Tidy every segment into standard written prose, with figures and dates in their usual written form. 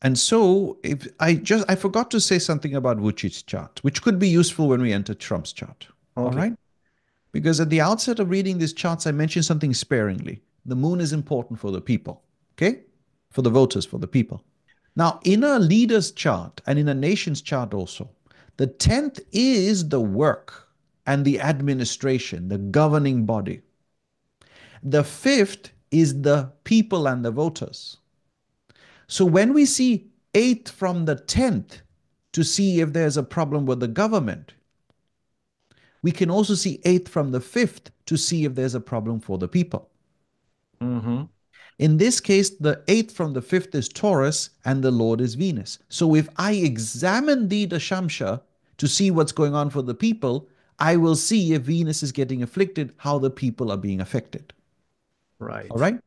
And so if I forgot to say something about Vucic's chart, which could be useful when we enter Trump's chart. All Okay. right? Because at the outset of reading these charts, I mentioned something sparingly. The moon is important for the people, okay? For the voters, for the people. Now, in a leader's chart and in a nation's chart also, the 10th is the work and the administration, the governing body. The 5th is the people and the voters. So when we see 8th from the 10th to see if there's a problem with the government, we can also see 8th from the 5th to see if there's a problem for the people. Mm-hmm. In this case, the 8th from the 5th is Taurus and the Lord is Venus. So if I examine the Dashamsha to see what's going on for the people, I will see if Venus is getting afflicted, how the people are being affected. All Right. right?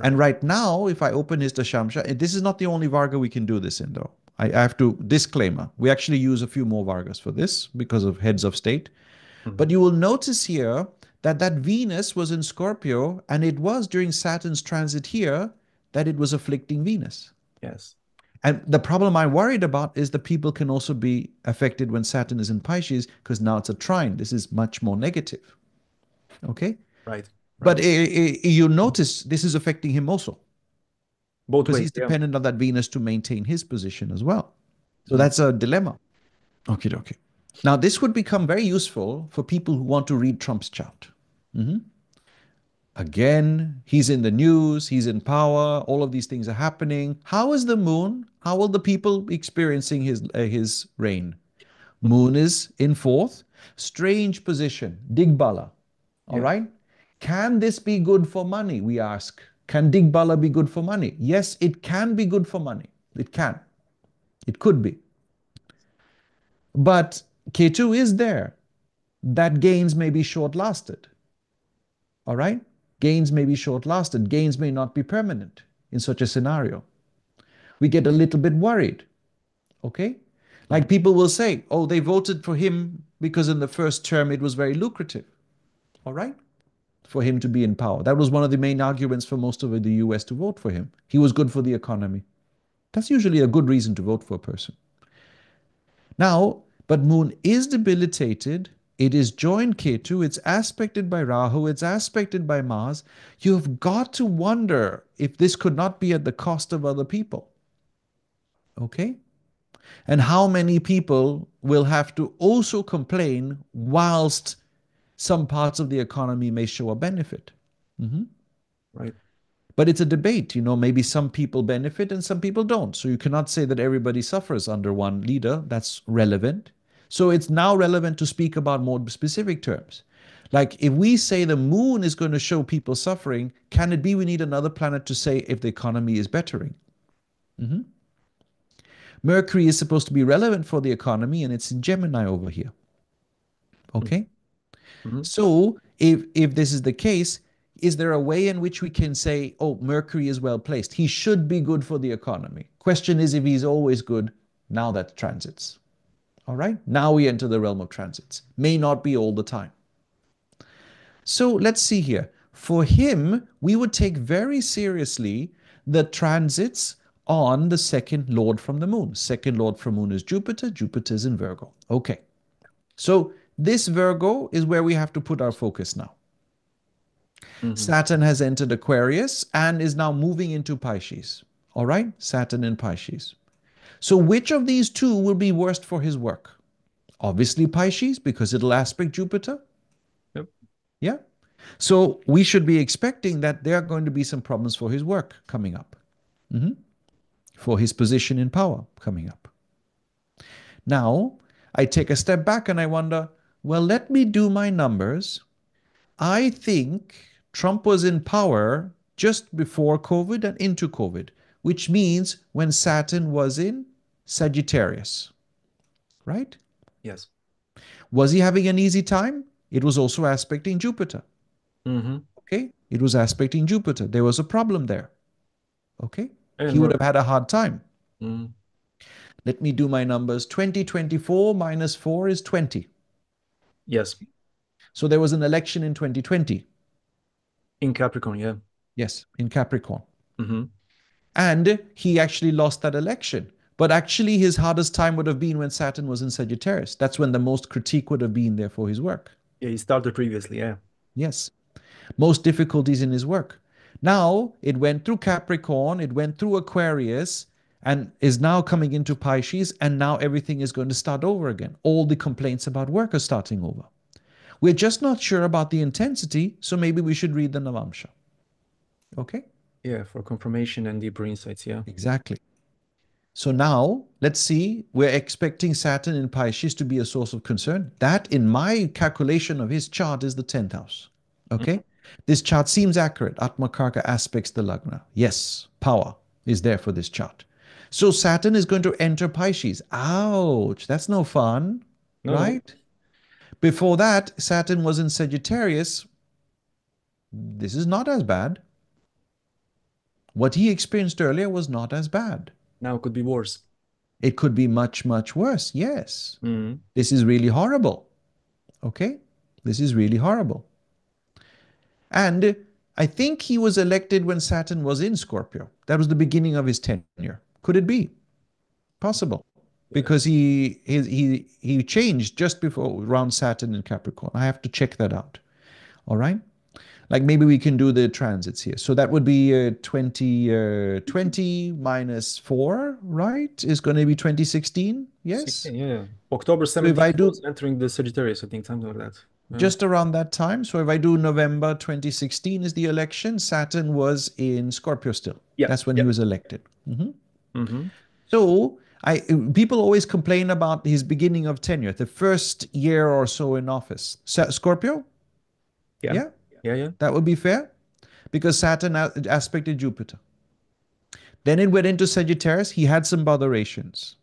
And Right. right now, if I open his Dashamsha, this is not the only Varga we can do this in, though. I have to disclaimer. We actually use a few more Vargas for this because of heads of state. Mhm. But you will notice here that that Venus was in Scorpio, and it was during Saturn's transit here that it was afflicting Venus. Yes. And the problem I'm worried about is the people can also be affected when Saturn is in Pisces because now it's a trine. This is much more negative. Okay? Right. But Right. you notice this is affecting him also Both because ways. he's Yeah. dependent on that Venus to maintain his position as well. So Mhm. that's a dilemma. Okay, okay. Now, this would become very useful for people who want to read Trump's chart. Mhm. Again, he's in the news, he's in power, all of these things are happening. How is the moon? How will the people experiencing his reign? Moon is in fourth, strange position, Digbala. All Yeah. right? Can this be good for money? We ask. Can Digbala be good for money? Yes, it can be good for money. It can. It could be. But K2 is there. That gains may be short lasted. All right? Gains may be short lasted. Gains may not be permanent in such a scenario. We get a little bit worried. Okay? Like Mhm. people will say, oh, they voted for him because in the first term it was very lucrative. All right? For him to be in power. That was one of the main arguments for most of the US to vote for him. He was good for the economy. That's usually a good reason to vote for a person. Now, but Moon is debilitated. It is joined Ketu. It's aspected by Rahu. It's aspected by Mars. You've got to wonder if this could not be at the cost of other people. Okay? And how many people will have to also complain whilst some parts of the economy may show a benefit? Mhm. Right. But it's a debate. Maybe some people benefit and some people don't. So you cannot say that everybody suffers under one leader. That's relevant. So it's now relevant to speak about more specific terms. Like if we say the moon is going to show people suffering, can it be we need another planet to say if the economy is bettering? Mhm. Mercury is supposed to be relevant for the economy and it's in Gemini over here. Okay? Mm-hmm. So if this is the case, is there a way in which we can say, oh, Mercury is well placed? He should be good for the economy. Question is if he's always good now that transits. All right? Now we enter the realm of transits. May not be all the time. So let's see here. For him, we would take very seriously the transits on the second lord from the moon. Second lord from moon is Jupiter. Jupiter is in Virgo. Okay. So this Virgo is where we have to put our focus now. Mm-hmm. Saturn has entered Aquarius and is now moving into Pisces. All right? Saturn in Pisces. So which of these two will be worst for his work? Obviously Pisces because it'll aspect Jupiter. Yep. Yeah. So we should be expecting that there are going to be some problems for his work coming up, for his position in power coming up. Now, I take a step back and I wonder, well, let me do my numbers. I think Trump was in power just before COVID and into COVID, which means when Saturn was in Sagittarius, right? Yes. Was he having an easy time? It was also aspecting Jupiter. Mm-hmm. Okay? It was aspecting Jupiter. There was a problem there. Okay? He And would Mercury. have had a hard time. Mm. Let me do my numbers. 2024 minus 4 is 20. Yes. So there was an election in 2020. In Capricorn. Yeah. Yes, in Capricorn. Mm-hmm. And he actually lost that election. But actually, his hardest time would have been when Saturn was in Sagittarius. That's when the most critique would have been there for his work. Yeah, he started previously. Yeah. Yes. Most difficulties in his work. Now it went through Capricorn, it went through Aquarius, and is now coming into Pisces, and now everything is going to start over again. All the complaints about work are starting over. We're just not sure about the intensity, so maybe we should read the Navamsha. Okay? Yeah, for confirmation and deeper insights. Yeah. Exactly. So now let's see, we're expecting Saturn in Pisces to be a source of concern. That, in my calculation of his chart, is the 10th house. Okay? Mhm. This chart seems accurate. Atmakarka aspects the Lagna. Yes, power is there for this chart. So Saturn is going to enter Pisces. Ouch, that's no fun, No, no. right? Before that, Saturn was in Sagittarius. This is not as bad. What he experienced earlier was not as bad. Now it could be worse. It could be much, much worse. Yes. Mm. This is really horrible. Okay? This is really horrible. And I think he was elected when Saturn was in Scorpio. That was the beginning of his tenure. Could it be? Possible. Yeah. Because he changed just before around Saturn in Capricorn. I have to check that out. All right? Like maybe we can do the transits here. So that would be 20 minus 4, right? Is going to be 2016. Yes. 16, yeah. October So if 17th I do was entering the Sagittarius, I think, something like that. Yeah. just around that time, so if I do November 2016 is the election, Saturn was in Scorpio still. Yeah. That's when Yeah. he was elected. Mm-hmm. So I people always complain about his beginning of tenure, the first year or so in office. Scorpio? Yeah. Yeah, Yeah. Yeah. that would be fair because Saturn aspected Jupiter. Then it went into Sagittarius. He had some botherations.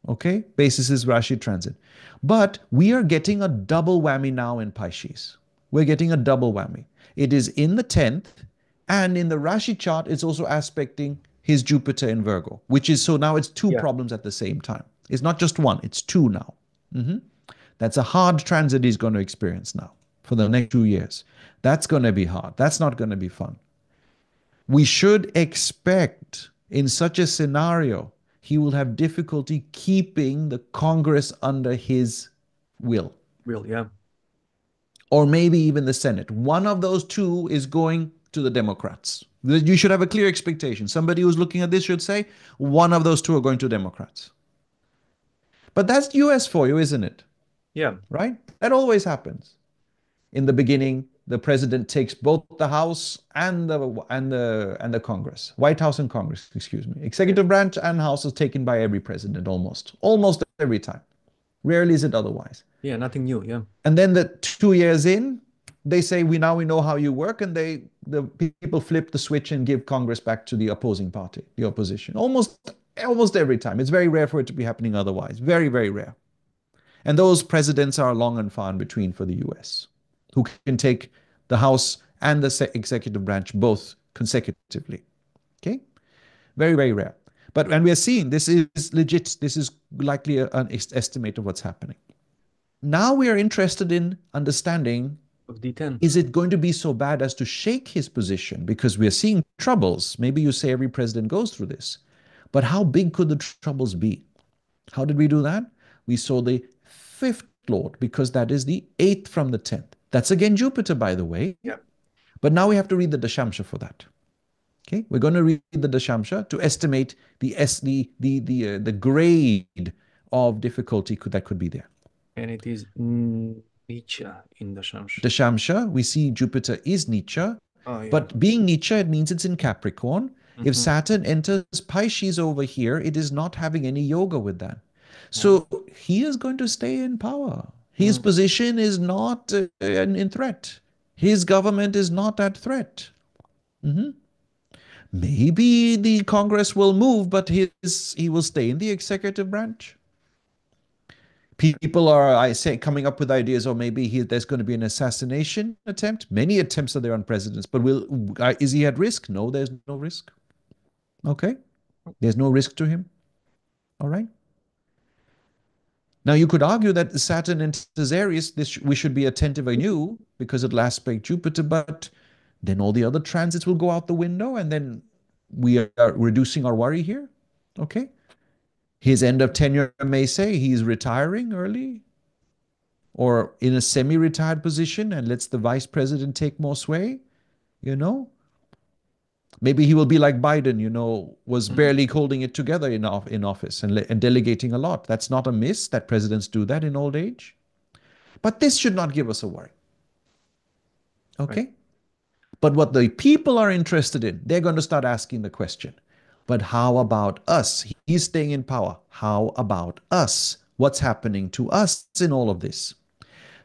Okay, basis is Rashi transit. But we are getting a double whammy now in Pisces. We're getting a double whammy. It is in the 10th, and in the Rashi chart, it's also aspecting his Jupiter in Virgo, which is so now it's two Yeah. problems at the same time. It's not just one, it's two now. That's a hard transit he's going to experience now for the next 2 years. That's going to be hard. That's not going to be fun. We should expect in such a scenario, he will have difficulty keeping the Congress under his will, Real. Yeah. or maybe even the Senate. One of those two is going to the Democrats. You should have a clear expectation. Somebody who's looking at this should say one of those two are going to Democrats. But that's US for you, isn't it? Yeah. Right? That always happens. In the beginning, the president takes both the House and the Congress, White House and Congress, excuse me. Executive branch and House is taken by every president almost every time. Rarely is it otherwise. Yeah. Nothing new. Yeah. And then the 2 years in, they say we know how you work, and the people flip the switch and give Congress back to the opposing party, the opposition. Almost every time. It's very rare for it to be happening otherwise. Very, very rare. And those presidents are long and far in between for the US, who can take the House and the executive branch both consecutively. Okay? Very, very rare. But when we are seeing this is legit, this is likely an estimate of what's happening. Now we are interested in understanding, Of D10. is it going to be so bad as to shake his position? Because we are seeing troubles. Maybe you say every president goes through this. But how big could the troubles be? How did we do that? We saw the fifth lord, because that is the eighth from the 10th. That's again Jupiter, by the way. Yeah. But now we have to read the Dashamsha for that. Okay, we're going to read the Dashamsha to estimate the grade of difficulty that could be there. And it is Nietzsche in the Shamsh. Dashamsha, we see Jupiter is Nietzsche, Oh, yeah. but being Nietzsche, it means it's in Capricorn. If Mhm. Saturn enters Pisces over here, it is not having any yoga with that. So he is going to stay in power. His position is not in threat. His government is not at threat. Maybe the Congress will move, but he will stay in the executive branch. People are, I say, coming up with ideas, or maybe there's going to be an assassination attempt. Many attempts are there on presidents, but is he at risk? No, there's no risk. Okay, there's no risk to him. All right. Now you could argue that Saturn enters Aries. We should be attentive anew because it'll aspect Jupiter, but then all the other transits will go out the window, and then we are reducing our worry here. Okay. His end of tenure may say he's retiring early or in a semi-retired position and lets the vice president take more sway, you know. Maybe he will be like Biden, was Mhm. barely holding it together in office and delegating a lot. That's not a miss that presidents do that in old age. But this should not give us a worry. Right. Okay? But what the people are interested in, they're going to start asking the question, but how about us? He's staying in power. How about us? What's happening to us in all of this?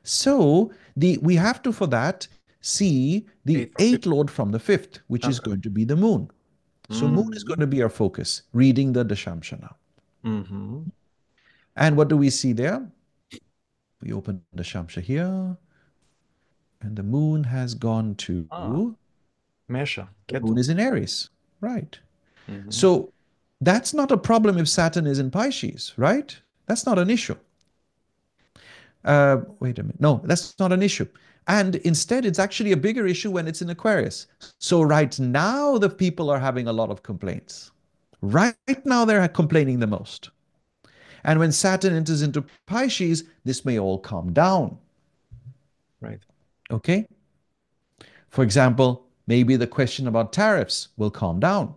So we have to, for that, see the Eighth or fifth. eighth lord from the fifth, which is Okay. going to be the moon. So moon is going Mm-hmm. to be our focus, reading the Dashamsha now. Mm-hmm. And what do we see there? We open the Dashamsha here, and the moon has gone to, Ah, the Mesha, moon Ketu. is in Aries, right? Mm-hmm. So that's not a problem if Saturn is in Pisces, right? That's not an issue. Wait a minute. No, that's not an issue. And instead, it's actually a bigger issue when it's in Aquarius. So right now, the people are having a lot of complaints. Right now, they're complaining the most. And when Saturn enters into Pisces, this may all calm down. Right. Okay? For example, maybe the question about tariffs will calm down.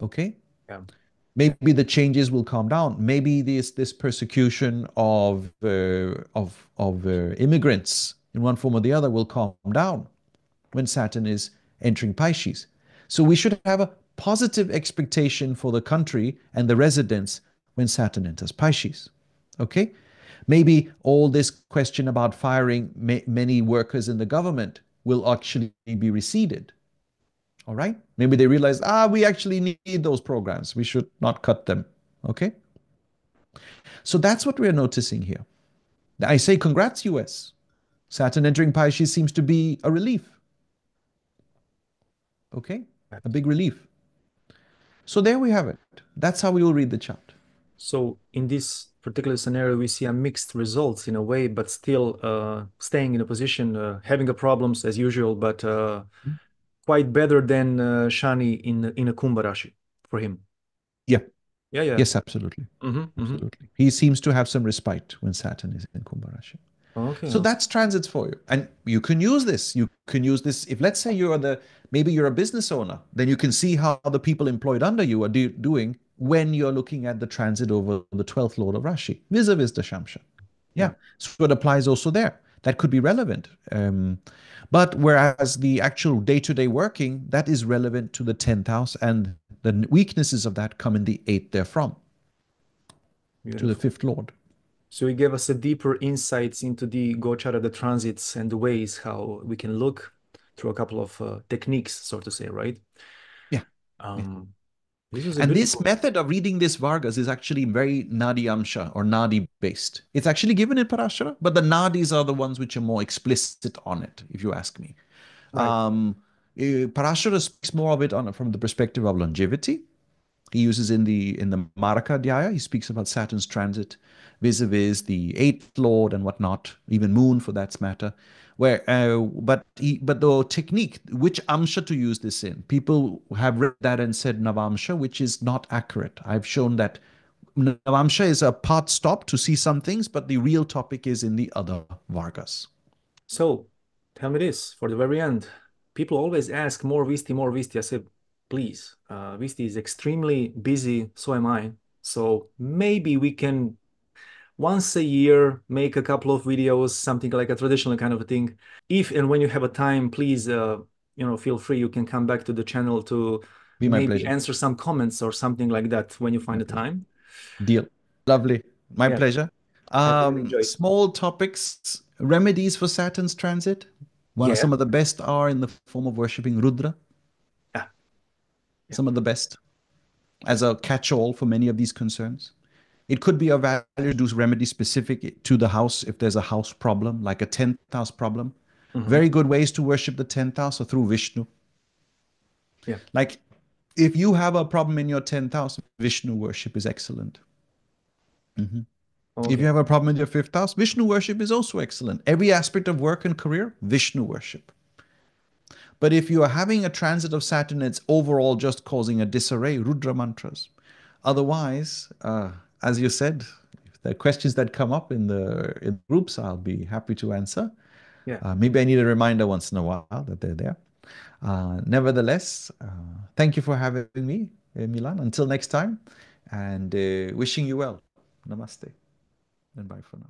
Okay? Yeah. Maybe the changes will calm down. Maybe this persecution of immigrants in one form or the other will calm down when Saturn is entering Pisces. So we should have a positive expectation for the country and the residents when Saturn enters Pisces. Okay? Maybe all this question about firing many workers in the government will actually be receded. All right? Maybe they realize, we actually need those programs. We should not cut them. Okay? So that's what we're noticing here. I say, congrats, US. Saturn entering Pisces seems to be a relief. Okay? A Right. big relief. So there we have it. That's how we will read the chart. So in this particular scenario, we see a mixed results in a way, but still staying in a position, having a problems as usual, but quite better than Shani in a Kumbh Rashi for him. Yeah. Yeah, yeah. Yes, absolutely. Mm-hmm, mm-hmm. Absolutely. He seems to have some respite when Saturn is in Kumbh Rashi. Okay, So okay. that's transits for you. And you can use this. You can use this. If let's say maybe you're a business owner, then you can see how the people employed under you are doing when you're looking at the transit over the 12th Lord of Rashi, vis-a-vis the Shamsha. Yeah. Yeah. So it applies also there. That could be relevant. But whereas the actual day-to-day working, that is relevant to the 10th house, and the weaknesses of that come in the 8th therefrom, to the Beautiful. 5th Lord. So you gave us a deeper insights into the Gochara, the transits, and the ways how we can look through a couple of techniques, so to say, right? Yeah. Yeah. Um, this was a And this beautiful. method of reading this Vargas is actually very Nadi Amsha or Nadi based. It's actually given in Parashara, but the Nadis are the ones which are more explicit on it, if you ask me. Right. Parashara speaks more of it from the perspective of longevity. He uses in the Maraka Dhyaya, he speaks about Saturn's transit vis-a-vis the eighth lord and whatnot, even moon for that matter. But the technique, which amsha to use this in, people have read that and said navamsha, which is not accurate. I've shown that navamsha is a part stop to see some things, but the real topic is in the other Vargas. So tell me this for the very end. People always ask more Visti, more Visti. I said, please, Visti is extremely busy, so am I. So maybe we can once a year make a couple of videos, something like a traditional kind of a thing. If and when you have a time, please, feel free. You can come back to the channel to Be my maybe pleasure. answer some comments or something like that when you My find the pleasure. time. Deal. Lovely. My Yeah, pleasure. I really enjoyed. Small topics, remedies for Saturn's transit. Yeah, Some of the best are in the form of worshipping Rudra. yeah, yeah. Some of the best as a catch-all for many of these concerns. It could be of value to do remedy specific to the house if there's a house problem, like a 10th house problem. Hmm. Very good ways to worship the 10th house are through Vishnu. Yeah. Like if you have a problem in your 10th house, Vishnu worship is excellent. Mhm. If you Okay. have a problem in your 5th house, Vishnu worship is also excellent. Every aspect of work and career, Vishnu worship. But if you are having a transit of Saturn, it's overall just causing a disarray, Rudra mantras. Otherwise, as you said, if there are questions that come up in groups, I'll be happy to answer. Yeah. Maybe I need a reminder once in a while that they're there. Nevertheless, thank you for having me, Milan. Until next time, and wishing you well. Namaste, and bye for now.